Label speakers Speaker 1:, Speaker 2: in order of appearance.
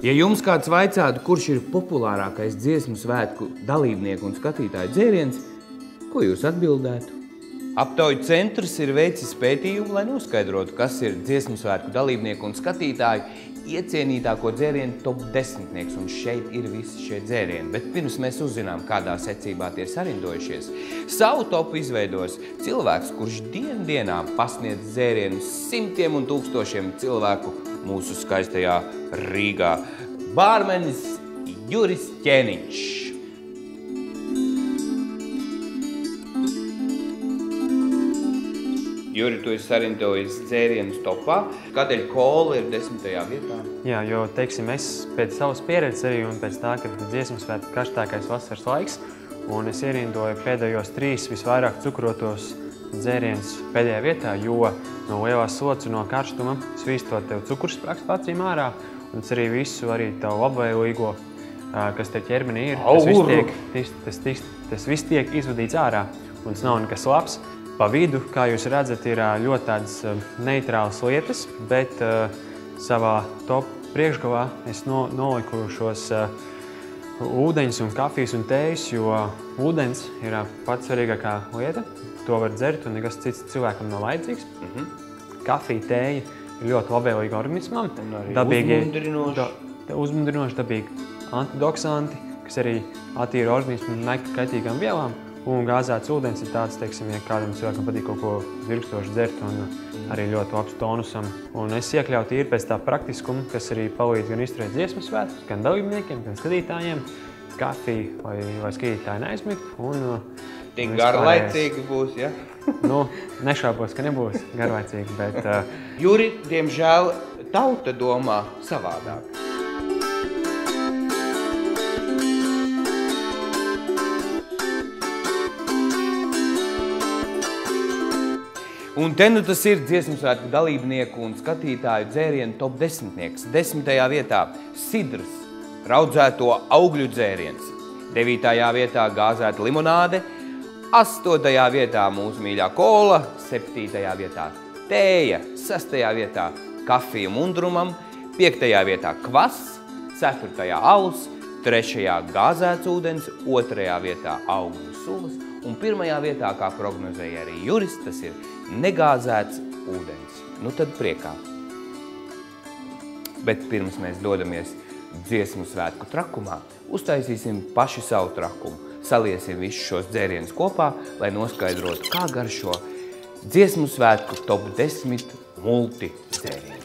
Speaker 1: Ja jums kāds vaicātu, kurš ir populārākais dziesmu svētku dalībnieku un skatītāju dzēriens, ko jūs atbildētu? Aptauju centrs ir veicis pētījumu, lai noskaidrotu, kas ir dziesmu svētku dalībnieku un skatītāju iecienītāko dzērienu top 10, un šeit ir visi šie dzērieni. Bet pirms mēs uzzinām, kādā secībā tie sarindojušies, savu topu izveidos cilvēks, kurš dienā pasniedz dzērienus simtiem un tūkstošiem cilvēku mūsu skaistajā Rīgā. Bārmenis Juris Ķēniņš. Juri, tu esi sarindojis dzērienus topā. Kādēļ kola ir 10. vietā?
Speaker 2: Jā, jo, teiksim, es pēc savas pieredzes arī un pēc tā, ka dziesmu svētku karstākais vasaras laiks, un es ierindoju pēdējos 3 visvairāk cukrotos dzērienus pēdējā vietā, jo no lielās sots un no karstuma svīstot tev cukurs sprākst acīm ārā, un tas arī visu, arī tavu labvēlīgo, kas tev ķermenī ir, tas viss tiek izvadīts ārā, un tas nav nekas labs. Pa vidu, kā jūs redzat, ir ļoti tādas neitrālas lietas, bet savā top priekšgalā es noliku šos ūdeņus un kafijas un tējus, jo ūdens ir pats svarīgākā lieta. To var dzert un nekas cits cilvēkam nav vajadzīgs. Kafija, tēja ir ļoti labvēlīga organismam. Uzmundrinoši, dabīgi antidoksanti, kas arī attīra organismu no kaitīgām vielām. Un gāzēts ūdens ir tāds, teiksim, ja kādam cilvēkam patīk kaut ko virkstoši dzert un arī ļoti labs tonusam. Un es iekļautu tīri pēc tā praktiskuma, kas arī palīdz gan izturēt dziesmu svētkus, gan dalībniekiem, gan skatītājiem. Kafiju, lai skatītāji neaizmigt.
Speaker 1: Tik garlaicīgi būs, ja?
Speaker 2: Nešaubos, ka nebūs garlaicīgi, bet...
Speaker 1: Juri, diemžēl, tauta domā savādāk. Un te nu tas ir dziesmu svētku dalībnieku un skatītāju dzērienu top 10. 10. vietā sidrs, raudzēto augļu dzēriens. 9. vietā gāzēta limonāde. 8. vietā mūsu mīļā kola. 7. vietā tēja. 6. vietā kafija mundrumam. 5. vietā kvass. 4. alus. 3. gāzēts ūdens. 2. vietā augļu sulas. Un 1. vietā, kā prognozēja arī Juris, tas ir negāzēts ūdens. Nu tad priekā. Bet pirms mēs dodamies dziesmu svētku trakumā, uztaisīsim paši savu trakumu. Saliesim visus šos dzērienus kopā, lai noskaidrotu, kā garšo dziesmu svētku top 10 multi dzērieni.